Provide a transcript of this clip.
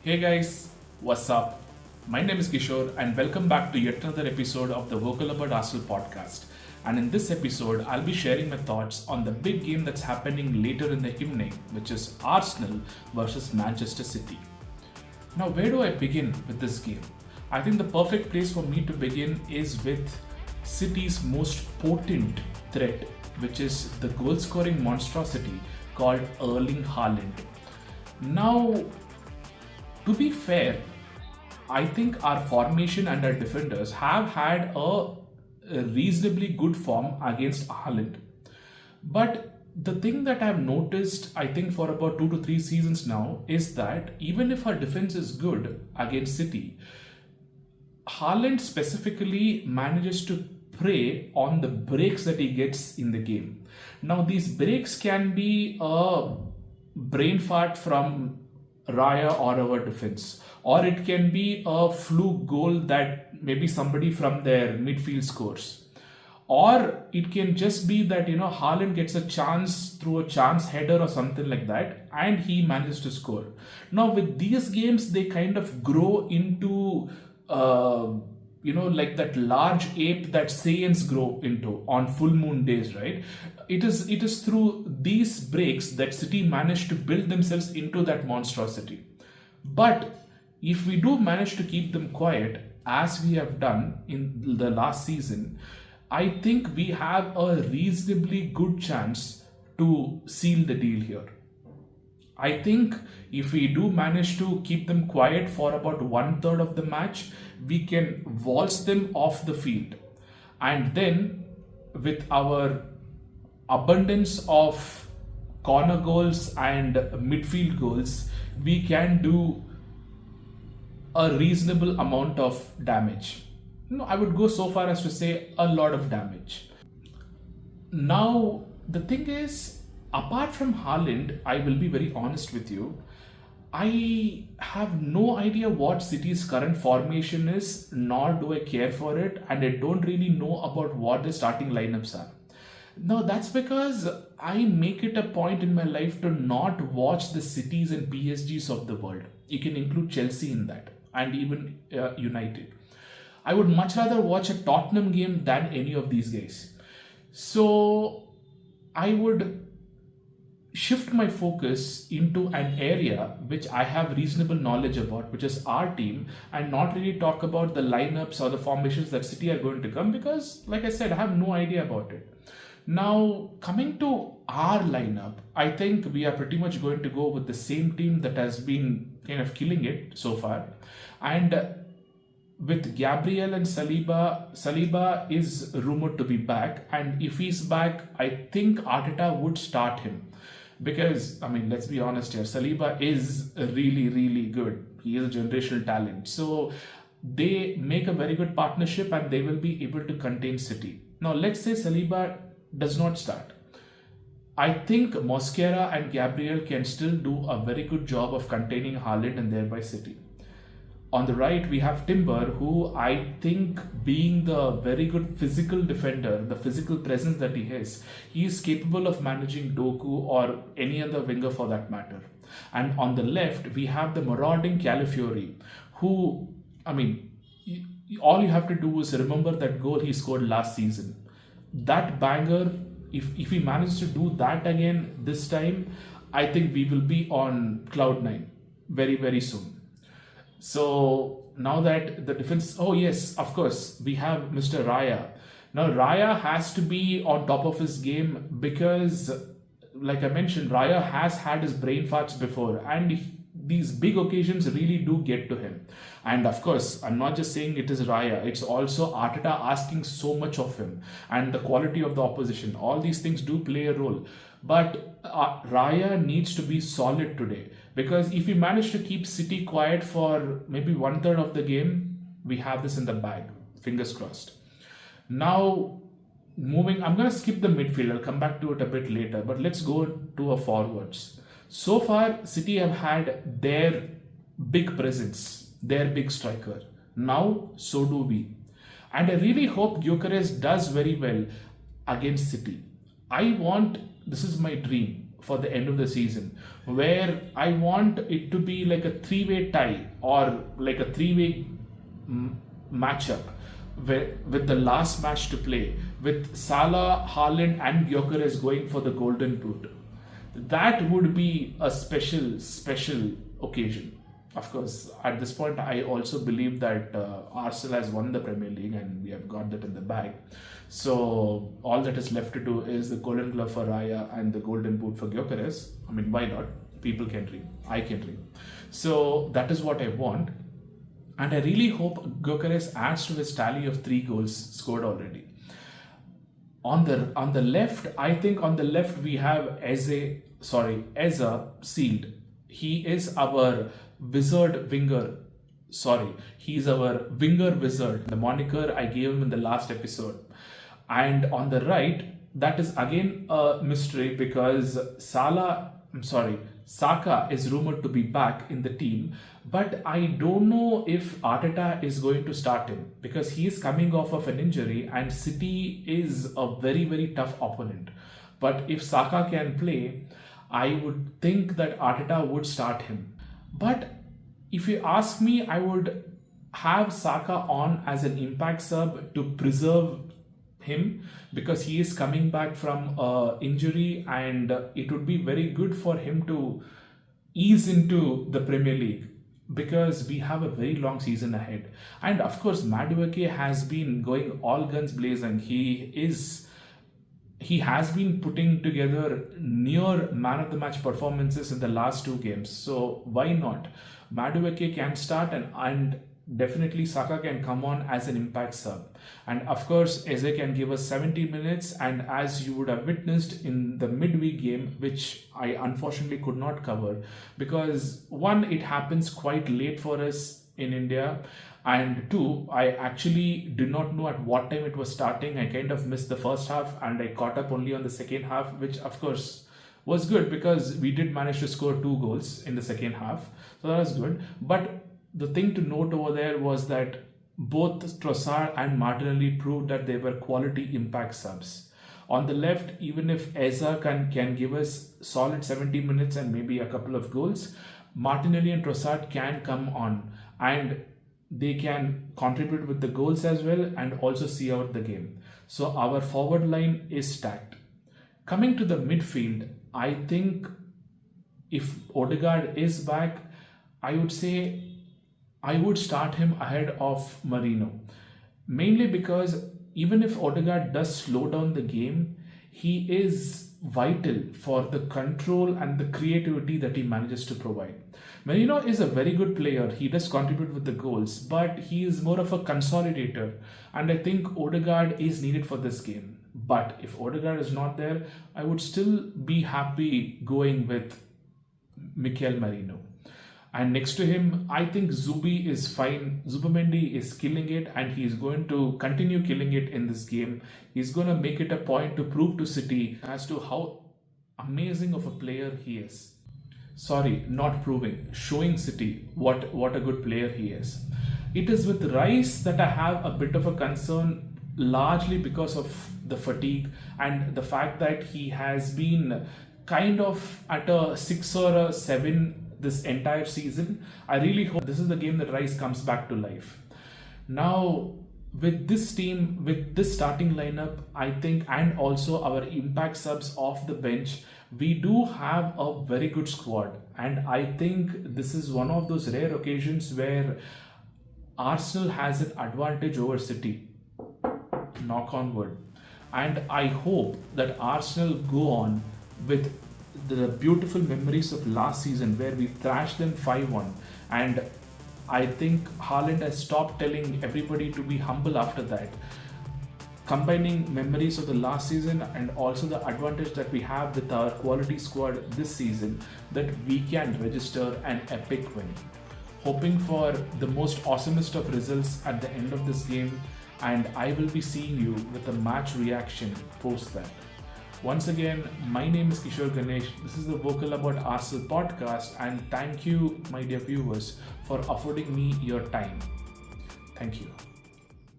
Hey guys, what's up? My name is Kishore and welcome back to yet another episode of the Vocal About Arsenal podcast. And in this episode, I'll be sharing my thoughts on the big game that's happening later in the evening, which is Arsenal versus Manchester City. Now, where do I begin with this game? I think the perfect place for me to begin is with City's most potent threat, which is the goal scoring monstrosity called Erling Haaland. Now, to be fair, I think our formation and our defenders have had a reasonably good form against Haaland. But the thing that I've noticed, I think, for about 2 to 3 seasons now, is that even if our defense is good against City, Haaland specifically manages to prey on the breaks that he gets in the game. Now, these breaks can be a brain fart from Raya or our defense, or it can be a fluke goal that maybe somebody from their midfield scores, or it can just be that Haaland gets a chance through a chance header or something like that, and he manages to score. Now, with these games, they kind of grow into like that large ape that Saiyans grow into on full moon days, right? It is through these breaks that City managed to build themselves into that monstrosity. But if we do manage to keep them quiet, as we have done in the last season, I think we have a reasonably good chance to seal the deal here. I think if we do manage to keep them quiet for about one third of the match, we can waltz them off the field. And then, with our abundance of corner goals and midfield goals, we can do a reasonable amount of damage. No, I would go so far as to say a lot of damage. Now, the thing is, apart from Haaland, I will be very honest with you. I have no idea what City's current formation is, nor do I care for it, and I don't really know about what the starting lineups are. Now, that's because I make it a point in my life to not watch the Cities and PSGs of the world. You can include Chelsea in that, and even United. I would much rather watch a Tottenham game than any of these guys. So, I would shift my focus into an area which I have reasonable knowledge about, which is our team, and not really talk about the lineups or the formations that City are going to come because, like I said, I have no idea about it. Now, coming to our lineup, I think we are pretty much going to go with the same team that has been kind of killing it so far. And with Gabriel and Saliba is rumored to be back, and if he's back, I think Arteta would start him. Because, I mean, let's be honest here, Saliba is really, really good. He is a generational talent. So they make a very good partnership and they will be able to contain City. Now, let's say Saliba does not start. I think Mosquera and Gabriel can still do a very good job of containing Haaland and thereby City. On the right, we have Timber, who I think, being the very good physical defender, the physical presence that he has, he is capable of managing Doku or any other winger for that matter. And on the left, we have the marauding Calafiori, who, I mean, all you have to do is remember that goal he scored last season. That banger, if he manages to do that again this time, I think we will be on cloud nine very, very soon. So now that the defense, oh yes, of course, we have Mr. Raya. Now Raya has to be on top of his game because, like I mentioned, Raya has had his brain farts before, and these big occasions really do get to him. And of course, I'm not just saying it is Raya, it's also Arteta asking so much of him and the quality of the opposition. All these things do play a role. But Raya needs to be solid today because if we manage to keep City quiet for maybe one third of the game, we have this in the bag. Fingers crossed. Now, I'm going to skip the midfield. I'll come back to it a bit later, but let's go to our forwards. So far, City have had their big presence, their big striker. Now, so do we. And I really hope Gyökeres does very well against City. This is my dream, for the end of the season, where I want it to be like a three-way tie or like a three-way matchup with the last match to play, with Salah, Haaland, and Gyökeres going for the Golden Boot. That would be a special occasion. Of course, at this point, I also believe that Arsenal has won the Premier League and we have got that in the bag. So all that is left to do is the Golden Glove for Raya and the Golden Boot for Gyökeres. I mean, why not? People can dream. I can dream. So that is what I want. And I really hope Gyökeres adds to his tally of 3 goals scored already. On the left, I think on the left we have Eze sealed. He is our wizard winger. He's our winger wizard. The moniker I gave him in the last episode. And on the right, that is again a mystery because Saka is rumored to be back in the team, but I don't know if Arteta is going to start him because he is coming off of an injury and City is a very, very tough opponent. But if Saka can play, I would think that Arteta would start him. But if you ask me, I would have Saka on as an impact sub to preserve him because he is coming back from injury and it would be very good for him to ease into the Premier League because we have a very long season ahead. And of course, Madueke has been going all guns blazing. He has been putting together near man of the match performances in the last 2 games. So why not? Madueke can start and definitely Saka can come on as an impact sub. And of course, Eze can give us 70 minutes. And as you would have witnessed in the midweek game, which I unfortunately could not cover because 1, it happens quite late for us in India. And 2, I actually did not know at what time it was starting. I kind of missed the first half and I caught up only on the second half, which of course was good because we did manage to score 2 goals in the second half. So that was good. But the thing to note over there was that both Trossard and Martinelli proved that they were quality impact subs. On the left, even if Eza can give us solid 70 minutes and maybe a couple of goals, Martinelli and Trossard can come on and they can contribute with the goals as well and also see out the game. So our forward line is stacked. Coming to the midfield, I think if Odegaard is back, I would say I would start him ahead of Marino. Mainly because even if Odegaard does slow down the game, he is vital for the control and the creativity that he manages to provide. Marino is a very good player. He does contribute with the goals, but he is more of a consolidator. And I think Odegaard is needed for this game. But if Odegaard is not there, I would still be happy going with Mikel Merino. And next to him, I think Zubi is fine. Zubimendi is killing it and he's going to continue killing it in this game. He's going to make it a point to prove to City as to how amazing of a player he is. Sorry, not proving, showing City what a good player he is. It is with Rice that I have a bit of a concern, largely because of the fatigue and the fact that he has been kind of at a 6 or a 7 this entire season. I really hope this is the game that Rice comes back to life. Now, with this team, with this starting lineup, I think, and also our impact subs off the bench, we do have a very good squad. And I think this is one of those rare occasions where Arsenal has an advantage over City. Knock on wood. And I hope that Arsenal go on with the beautiful memories of last season where we thrashed them 5-1, and I think Haaland has stopped telling everybody to be humble after that. Combining memories of the last season and also the advantage that we have with our quality squad this season, that we can register an epic win. Hoping for the most awesomest of results at the end of this game, and I will be seeing you with a match reaction post that. Once again, my name is Kishore Ganesh. This is the Vocal About Arsenal podcast, and thank you, my dear viewers, for affording me your time. Thank you.